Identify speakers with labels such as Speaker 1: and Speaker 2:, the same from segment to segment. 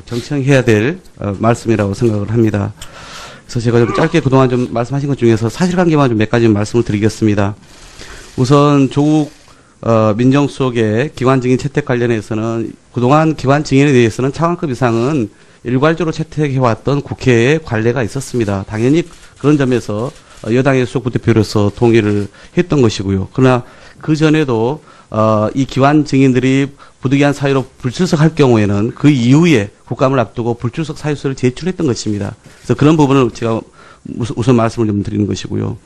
Speaker 1: 경청해야 될 말씀이라고 생각을 합니다. 그래서 제가 좀 짧게 그동안 좀 말씀하신 것 중에서 사실관계만 좀 몇 가지 말씀을 드리겠습니다. 우선 조국 민정수석의 기관 증인 채택 관련해서는 그동안 기관 증인에 대해서는 차관급 이상은 일괄적으로 채택해왔던 국회의 관례가 있었습니다. 당연히 그런 점에서 여당의 수석 부대표로서 동의를 했던 것이고요. 그러나 그 전에도 이 기관 증인들이 부득이한 사유로 불출석할 경우에는 그 이후에 국감을 앞두고 불출석 사유서를 제출했던 것입니다. 그래서 그런 부분을 제가 우선 말씀을 좀 드리는 것이고요.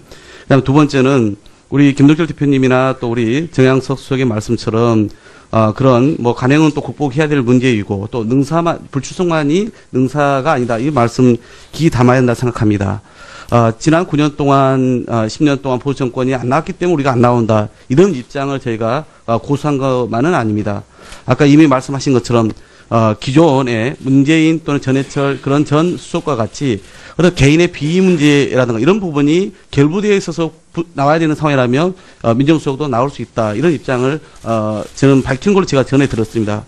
Speaker 1: 그다음 두 번째는 우리 김덕철 대표님이나 또 우리 정양석 수석의 말씀처럼 그런 뭐 간행은 또 극복해야 될 문제이고 또 불출석만이 능사가 아니다. 이 말씀 기 담아야 한다 생각합니다. 지난 9년 동안 10년 동안 보수 정권이 안 나왔기 때문에 우리가 안 나온다. 이런 입장을 저희가 고수한 것만은 아닙니다. 아까 이미 말씀하신 것처럼 기존의 문재인 또는 전해철 그런 전 수석과 같이 어떤 개인의 비위 문제라든가 이런 부분이 결부되어 있어서 나와야 되는 상황이라면 민정수석도 나올 수 있다. 이런 입장을 저는 밝힌 걸로 제가 전해 들었습니다.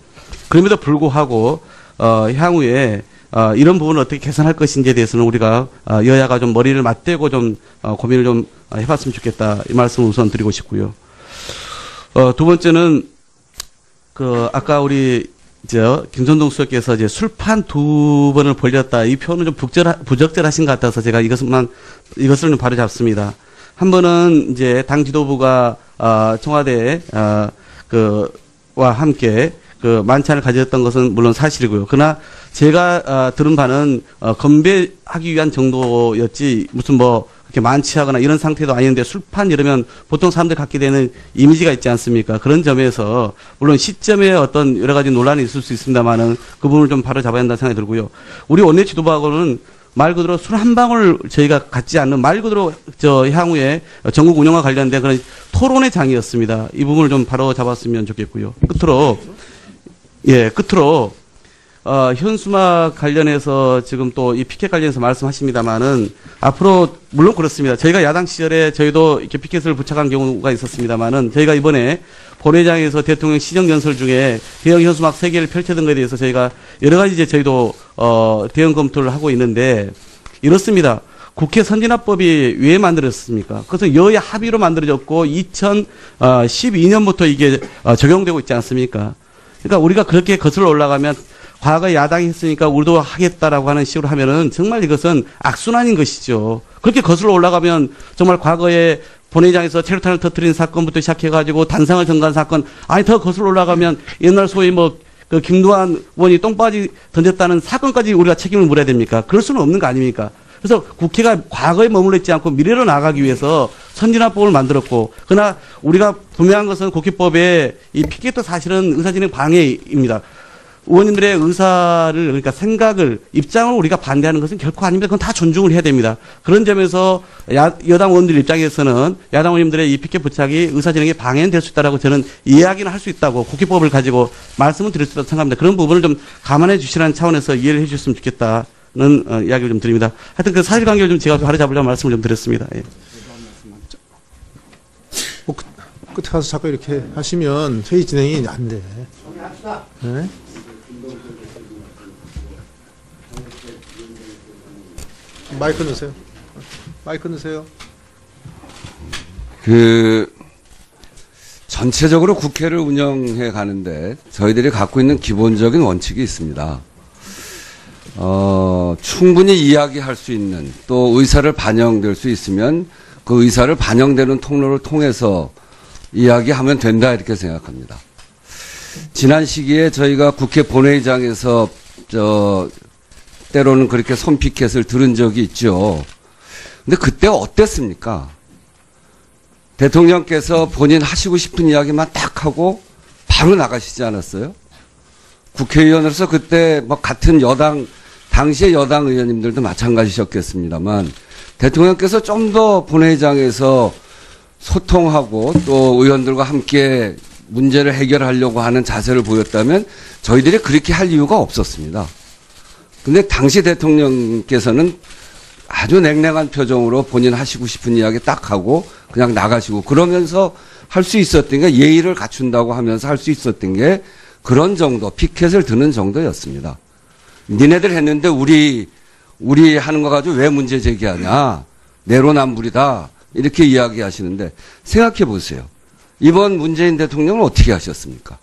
Speaker 1: 그럼에도 불구하고 향후에 이런 부분을 어떻게 개선할 것인지에 대해서는 우리가 여야가 좀 머리를 맞대고 좀 고민을 좀 해봤으면 좋겠다. 이 말씀을 우선 드리고 싶고요. 두 번째는 아까 우리 김선동 수석께서 이제 술판 두 번을 벌렸다. 이 표현은 좀 부적절하신 것 같아서 제가 이것을 좀 바로 잡습니다. 한 번은 이제 당 지도부가 청와대 와 함께 만찬을 가졌던 것은 물론 사실이고요. 그러나 제가 들은 바는 건배하기 위한 정도였지 무슨 뭐 그렇게 만취하거나 이런 상태도 아닌데 술판 이러면 보통 사람들이 갖게 되는 이미지가 있지 않습니까? 그런 점에서 물론 시점에 어떤 여러 가지 논란이 있을 수 있습니다만은 그 부분을 좀 바로 잡아야 한다는 생각이 들고요. 우리 원내 지도부하고는 말 그대로 술 한 방울 저희가 갖지 않는 말 그대로 향후에 전국 운영과 관련된 그런 토론의 장이었습니다. 이 부분을 좀 바로 잡았으면 좋겠고요. 끝으로 현수막 관련해서 지금 또 이 피켓 관련해서 말씀하십니다만은 앞으로 물론 그렇습니다. 저희가 야당 시절에 저희도 이렇게 피켓을 부착한 경우가 있었습니다만은 저희가 이번에 본회의장에서 대통령 시정연설 중에 대형 현수막 3개를 펼쳐둔 것에 대해서 저희가 여러 가지 이제 저희도 대응 검토를 하고 있는데 이렇습니다. 국회 선진화법이 왜 만들어졌습니까? 그것은 여야 합의로 만들어졌고 2012년부터 이게 적용되고 있지 않습니까? 그러니까 우리가 그렇게 거슬러 올라가면 과거에 야당이 했으니까 우리도 하겠다라고 하는 식으로 하면은 정말 이것은 악순환인 것이죠. 그렇게 거슬러 올라가면 정말 과거에 본회의장에서 체류탄을 터뜨린 사건부터 시작해가지고 단상을 전가한 사건, 아니 더 거슬러 올라가면 옛날 소위 김두한 의원이 똥바지 던졌다는 사건까지 우리가 책임을 물어야 됩니까? 그럴 수는 없는 거 아닙니까? 그래서 국회가 과거에 머물러 있지 않고 미래로 나아가기 위해서 선진화법을 만들었고, 그러나 우리가 분명한 것은 국회법에 이 피켓도 사실은 의사진행 방해입니다. 의원님들의 의사를, 그러니까 생각을, 입장을 우리가 반대하는 것은 결코 아닙니다. 그건 다 존중을 해야 됩니다. 그런 점에서 여당 의원들 입장에서는 야당 의원님들의 이 피켓 부착이 의사진행에 방해는 될 수 있다라고 저는 이야기는 할 수 있다고 국회법을 가지고 말씀을 드릴 수 있다고 생각합니다. 그런 부분을 좀 감안해 주시라는 차원에서 이해를 해 주셨으면 좋겠다는 이야기를 좀 드립니다. 하여튼 그 사실관계를 좀 제가 바로 잡으려고 말씀을 좀 드렸습니다. 예.
Speaker 2: 끝에 가서 자꾸 이렇게 하시면 회의 진행이 안 돼. 네? 마이크 넣으세요. 마이크 넣으세요.
Speaker 3: 전체적으로 국회를 운영해 가는데 저희들이 갖고 있는 기본적인 원칙이 있습니다. 충분히 이야기할 수 있는 또 의사를 반영될 수 있으면 그 의사를 반영되는 통로를 통해서 이야기하면 된다 이렇게 생각합니다. 지난 시기에 저희가 국회 본회의장에서 때로는 그렇게 손피켓을 들은 적이 있죠. 근데 그때 어땠습니까? 대통령께서 본인 하시고 싶은 이야기만 딱 하고 바로 나가시지 않았어요? 국회의원으로서 그때 같은 당시의 여당 의원님들도 마찬가지셨겠습니다만 대통령께서 좀 더 본회의장에서 소통하고 또 의원들과 함께 문제를 해결하려고 하는 자세를 보였다면 저희들이 그렇게 할 이유가 없었습니다. 근데 당시 대통령께서는 아주 냉랭한 표정으로 본인 하시고 싶은 이야기 딱 하고 그냥 나가시고 그러면서 할 수 있었던 게 예의를 갖춘다고 하면서 할 수 있었던 게 그런 정도, 피켓을 드는 정도였습니다. 니네들 했는데 우리 하는 거 가지고 왜 문제 제기하냐. 내로남불이다. 이렇게 이야기하시는데 생각해 보세요. 이번 문재인 대통령은 어떻게 하셨습니까?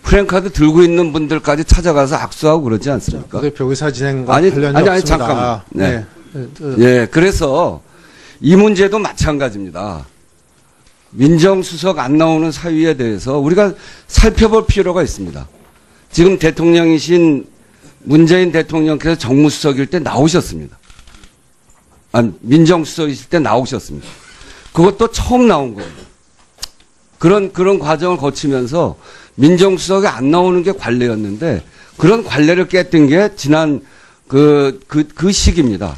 Speaker 3: 프랭카드 들고 있는 분들까지 찾아가서 악수하고 그러지 않습니까?
Speaker 2: 대표 의사 진행과 관련이 없습니다.
Speaker 3: 잠깐만. 네. 예, 그래서 이 문제도 마찬가지입니다. 민정수석 안 나오는 사유에 대해서 우리가 살펴볼 필요가 있습니다. 지금 대통령이신 문재인 대통령께서 정무수석일 때 나오셨습니다. 민정수석이실 때 나오셨습니다. 그것도 처음 나온 거예요. 그런 과정을 거치면서 민정수석이 안 나오는 게 관례였는데 그런 관례를 깼던 게 지난 그 시기입니다.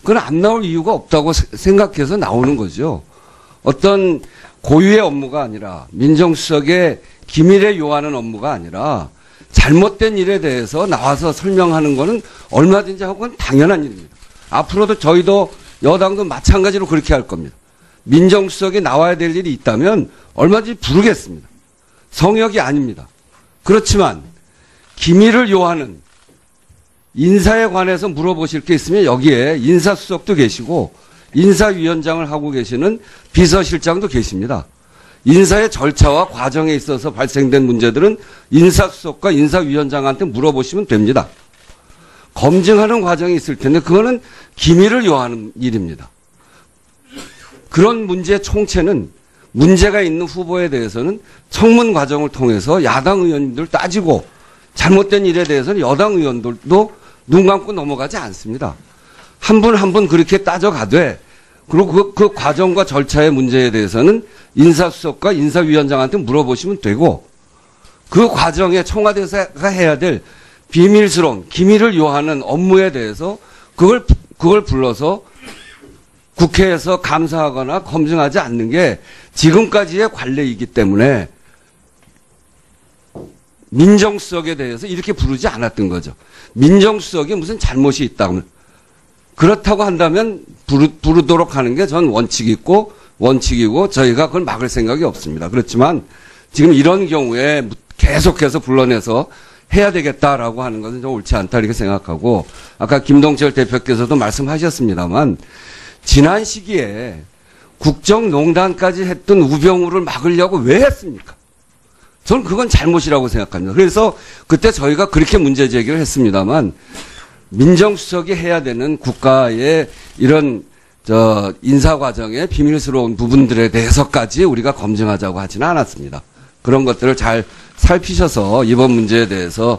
Speaker 3: 그건 안 나올 이유가 없다고 생각해서 나오는 거죠. 어떤 고유의 업무가 아니라 민정수석의 기밀에 요하는 업무가 아니라 잘못된 일에 대해서 나와서 설명하는 거는 얼마든지 하고 그건 당연한 일입니다. 앞으로도 저희도 여당도 마찬가지로 그렇게 할 겁니다. 민정수석이 나와야 될 일이 있다면 얼마든지 부르겠습니다. 성역이 아닙니다. 그렇지만 기밀을 요하는 인사에 관해서 물어보실 게 있으면 여기에 인사수석도 계시고 인사위원장을 하고 계시는 비서실장도 계십니다. 인사의 절차와 과정에 있어서 발생된 문제들은 인사수석과 인사위원장한테 물어보시면 됩니다. 검증하는 과정이 있을 텐데 그거는 기밀을 요하는 일입니다. 그런 문제의 총체는 문제가 있는 후보에 대해서는 청문 과정을 통해서 야당 의원님들 따지고 잘못된 일에 대해서는 여당 의원들도 눈 감고 넘어가지 않습니다. 한 분 한 분 그렇게 따져가되 그리고 그 과정과 절차의 문제에 대해서는 인사수석과 인사위원장한테 물어보시면 되고 그 과정에 청와대가 해야 될 비밀스러운 기밀을 요하는 업무에 대해서 그걸 불러서 국회에서 감사하거나 검증하지 않는 게 지금까지의 관례이기 때문에 민정수석에 대해서 이렇게 부르지 않았던 거죠. 민정수석이 무슨 잘못이 있다고. 그렇다고 한다면 부르도록 하는 게 전 원칙이고 저희가 그걸 막을 생각이 없습니다. 그렇지만 지금 이런 경우에 계속해서 불러내서 해야 되겠다라고 하는 것은 좀 옳지 않다 이렇게 생각하고 아까 김동철 대표께서도 말씀하셨습니다만 지난 시기에 국정농단까지 했던 우병우를 막으려고 왜 했습니까? 저는 그건 잘못이라고 생각합니다. 그래서 그때 저희가 그렇게 문제 제기를 했습니다만 민정수석이 해야 되는 국가의 이런 인사 과정의 비밀스러운 부분들에 대해서까지 우리가 검증하자고 하지는 않았습니다. 그런 것들을 잘 살피셔서 이번 문제에 대해서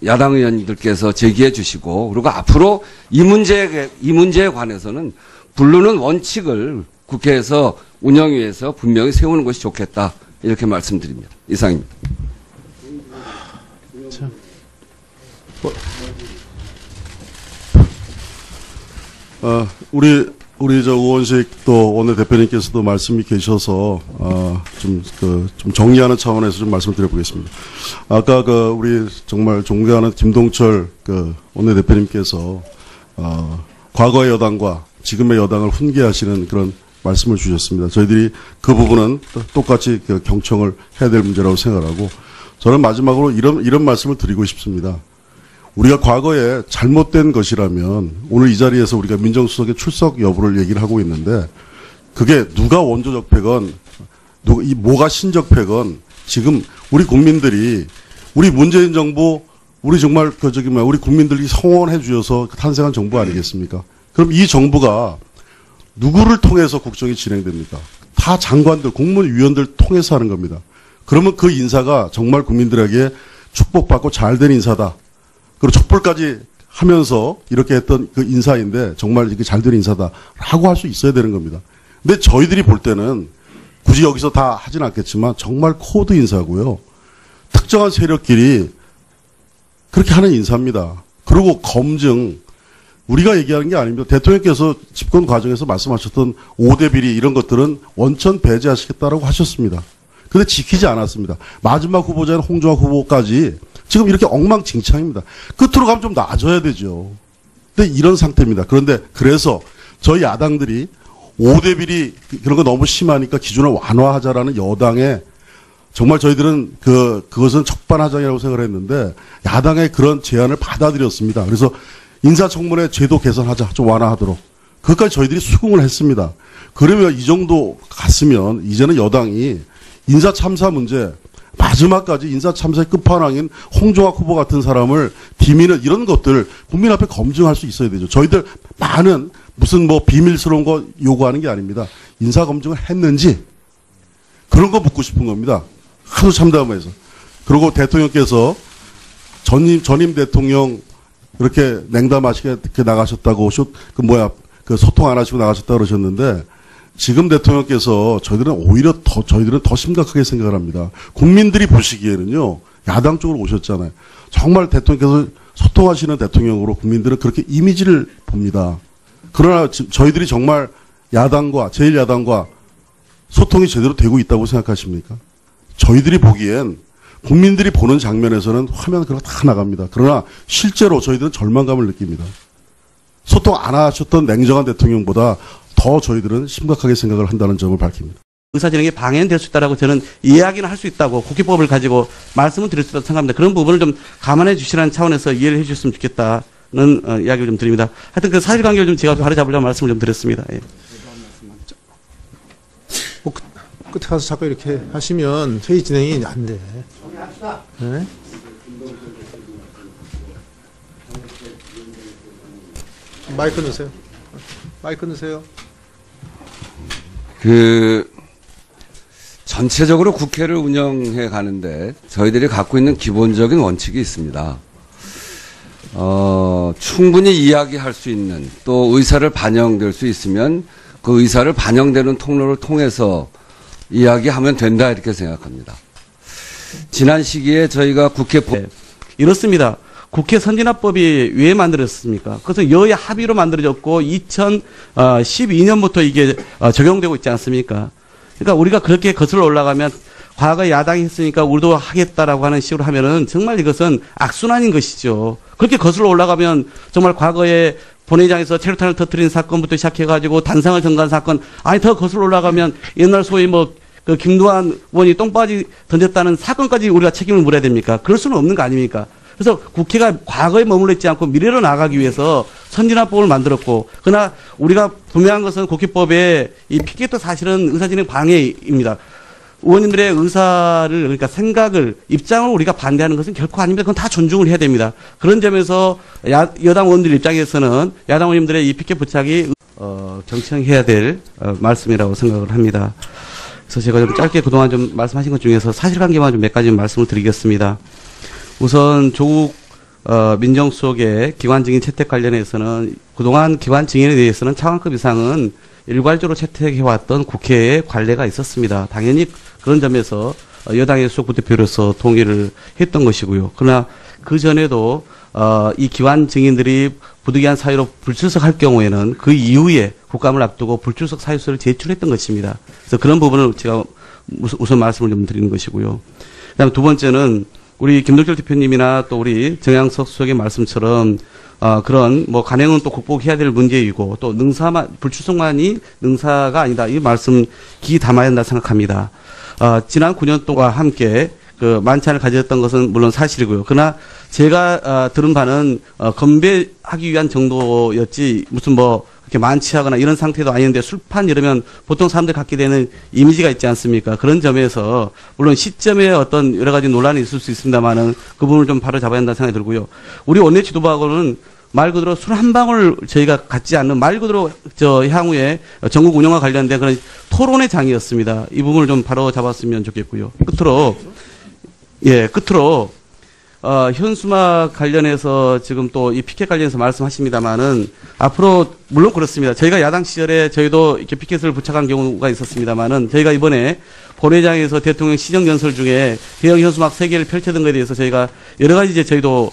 Speaker 3: 야당 의원님들께서 제기해 주시고 그리고 앞으로 이 문제에 관해서는 부르는 원칙을 국회에서 운영위에서 분명히 세우는 것이 좋겠다 이렇게 말씀드립니다. 이상입니다.
Speaker 4: 우리 우원식 또 원내대표님께서도 말씀이 계셔서 좀 정리하는 차원에서 좀 말씀드려 보겠습니다. 아까 우리 정말 존경하는 김동철 원내대표님께서 과거의 여당과 지금의 여당을 훈계하시는 그런 말씀을 주셨습니다. 저희들이 그 부분은 똑같이 경청을 해야 될 문제라고 생각하고 저는 마지막으로 이런 말씀을 드리고 싶습니다. 우리가 과거에 잘못된 것이라면 오늘 이 자리에서 우리가 민정수석의 출석 여부를 얘기를 하고 있는데 그게 누가 원조적패건 뭐가 신적패건 지금 우리 국민들이 우리 문재인 정부 우리 정말 우리 국민들이 성원해 주셔서 탄생한 정부 아니겠습니까? 그럼 이 정부가 누구를 통해서 국정이 진행됩니까? 다 장관들, 국무위원들 통해서 하는 겁니다. 그러면 그 인사가 정말 국민들에게 축복받고 잘된 인사다. 그리고 촛불까지 하면서 이렇게 했던 그 인사인데 정말 이게 잘된 인사다라고 할 수 있어야 되는 겁니다. 근데 저희들이 볼 때는 굳이 여기서 다 하진 않겠지만 정말 코드 인사고요. 특정한 세력끼리 그렇게 하는 인사입니다. 그리고 검증, 우리가 얘기하는 게 아닙니다. 대통령께서 집권 과정에서 말씀하셨던 5대 비리 이런 것들은 원천 배제하시겠다라고 하셨습니다. 근데 지키지 않았습니다. 마지막 후보자인 홍준표 후보까지 지금 이렇게 엉망진창입니다. 끝으로 가면 좀 나아져야 되죠. 근데 이런 상태입니다. 그래서 저희 야당들이 5대 비리 그런 거 너무 심하니까 기준을 완화하자라는 여당의 정말 저희들은 그것은 적반하장이라고 생각을 했는데 야당의 그런 제안을 받아들였습니다. 그래서 인사청문회 제도 개선하자, 좀 완화하도록. 그것까지 저희들이 수긍을 했습니다. 그러면 이 정도 갔으면 이제는 여당이 인사참사 문제, 마지막까지 인사참사의 끝판왕인 홍종학 후보 같은 사람을 디미는 이런 것들 국민 앞에 검증할 수 있어야 되죠. 저희들 많은 무슨 뭐 비밀스러운 거 요구하는 게 아닙니다. 인사검증을 했는지 그런 거 묻고 싶은 겁니다. 하도 참담해서. 그리고 대통령께서 전임 대통령 그렇게 냉담하시게 이렇게 나가셨다고 소통 안 하시고 나가셨다고 그러셨는데 지금 대통령께서 저희들은 더 심각하게 생각을 합니다. 국민들이 보시기에는요, 야당 쪽으로 오셨잖아요. 정말 대통령께서 소통하시는 대통령으로 국민들은 그렇게 이미지를 봅니다. 그러나 저희들이 정말 제1야당과 소통이 제대로 되고 있다고 생각하십니까? 저희들이 보기엔 국민들이 보는 장면에서는 화면 그런 거 다 나갑니다. 그러나 실제로 저희들은 절망감을 느낍니다. 소통 안 하셨던 냉정한 대통령보다 더 저희들은 심각하게 생각을 한다는 점을 밝힙니다.
Speaker 1: 의사진행이 방해될 수 있다라고 저는 이야기는 할 수 있다고 국회법을 가지고 말씀을 드릴 수 있다고 생각합니다. 그런 부분을 좀 감안해 주시라는 차원에서 이해를 해 주셨으면 좋겠다는 이야기를 좀 드립니다. 하여튼 그 사실관계를 좀 제가 바로잡으려고 말씀을 좀 드렸습니다. 예.
Speaker 2: 뭐 끝에 가서 자꾸 이렇게 하시면 회의 진행이 안 돼. 네? 마이크 넣으세요. 마이크 넣으세요.
Speaker 3: 전체적으로 국회를 운영해 가는데 저희들이 갖고 있는 기본적인 원칙이 있습니다. 충분히 이야기할 수 있는 또 의사를 반영될 수 있으면 그 의사를 반영되는 통로를 통해서 이야기하면 된다 이렇게 생각합니다. 지난 시기에 저희가
Speaker 1: 네, 이렇습니다. 국회 선진화법이 왜 만들어졌습니까? 그것은 여야 합의로 만들어졌고 2012년부터 이게 적용되고 있지 않습니까? 그러니까 우리가 그렇게 거슬러 올라가면 과거에 야당이 했으니까 우리도 하겠다라고 하는 식으로 하면은 정말 이것은 악순환인 것이죠. 그렇게 거슬러 올라가면 정말 과거에 본회의장에서 체류탄을 터뜨린 사건부터 시작해가지고 단상을 전가한 사건, 더 거슬러 올라가면 옛날 소위 그 김두한 의원이 똥바지 던졌다는 사건까지 우리가 책임을 물어야 됩니까? 그럴 수는 없는 거 아닙니까? 그래서 국회가 과거에 머물러 있지 않고 미래로 나가기 위해서 선진화법을 만들었고, 그러나 우리가 분명한 것은 국회법에 이 피켓도 사실은 의사진행 방해입니다. 의원님들의 의사를, 그러니까 생각을, 입장을 우리가 반대하는 것은 결코 아닙니다. 그건 다 존중을 해야 됩니다. 그런 점에서 여당 의원들 입장에서는 야당 의원님들의 이 피켓 부착이 경청해야 될 말씀이라고 생각을 합니다. 그래서 제가 좀 짧게 그동안 좀 말씀하신 것 중에서 사실관계만 좀 몇 가지 말씀을 드리겠습니다. 우선 조국 민정수석의 기관 증인 채택 관련해서는 그동안 기관 증인에 대해서는 차관급 이상은 일괄적으로 채택해왔던 국회의 관례가 있었습니다. 당연히 그런 점에서 여당의 수석 부대표로서 동의를 했던 것이고요. 그러나 그 전에도 이 기관 증인들이 부득이한 사유로 불출석할 경우에는 그 이후에 국감을 앞두고 불출석 사유서를 제출했던 것입니다. 그래서 그런 부분을 제가 우선 말씀을 좀 드리는 것이고요. 그다음에 두 번째는 우리 김동철 대표님이나 또 우리 정양석 수석의 말씀처럼 그런 간행은 또 극복해야 될 문제이고 또 불출석만이 능사가 아니다. 이 말씀 귀 담아야 한다 생각합니다. 지난 9년 동안 함께 그 만찬을 가졌던 것은 물론 사실이고요. 그러나 제가 들은 바는 건배하기 위한 정도였지 무슨 그렇게 만취하거나 이런 상태도 아닌데 술판 이러면 보통 사람들이 갖게 되는 이미지가 있지 않습니까? 그런 점에서 물론 시점에 어떤 여러 가지 논란이 있을 수 있습니다만은 그 부분을 좀 바로 잡아야 한다는 생각이 들고요. 우리 원내 지도부하고는 말 그대로 술 한 방울 저희가 갖지 않는 말 그대로 향후에 전국 운영과 관련된 그런 토론의 장이었습니다. 이 부분을 좀 바로 잡았으면 좋겠고요. 끝으로 현수막 관련해서 지금 또 이 피켓 관련해서 말씀하십니다만은 앞으로 물론 그렇습니다. 저희가 야당 시절에 저희도 이렇게 피켓을 부착한 경우가 있었습니다만은 저희가 이번에 본회의장에서 대통령 시정연설 중에 대형 현수막 3개를 펼쳐둔 것에 대해서 저희가 여러 가지 이제 저희도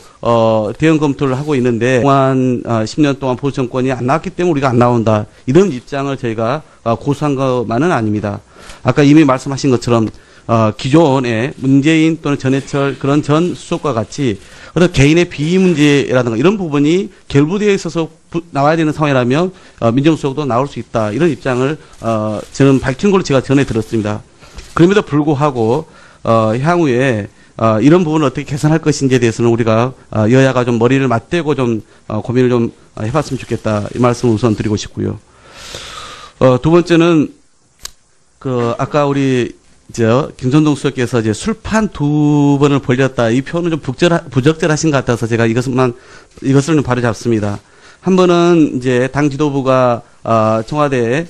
Speaker 1: 대응 검토를 하고 있는데 동안 10년 동안 보수 정권이 안 나왔기 때문에 우리가 안 나온다. 이런 입장을 저희가 고수한 것만은 아닙니다. 아까 이미 말씀하신 것처럼 기존의 문재인 또는 전해철 그런 전 수석과 같이 어떤 개인의 비위 문제라든가 이런 부분이 결부되어 있어서 나와야 되는 상황이라면 민정수석도 나올 수 있다. 이런 입장을 저는 밝힌 걸로 제가 전해 들었습니다. 그럼에도 불구하고 향후에 이런 부분을 어떻게 개선할 것인지에 대해서는 우리가 여야가 좀 머리를 맞대고 좀 고민을 좀 해봤으면 좋겠다 이 말씀을 우선 드리고 싶고요. 두 번째는 아까 우리 김선동 수석께서 이제 술판 2번을 벌렸다 이 표현은 좀 부적절하신 것 같아서 제가 이것을 좀 바로 잡습니다. 한 번은 이제 당 지도부가 청와대에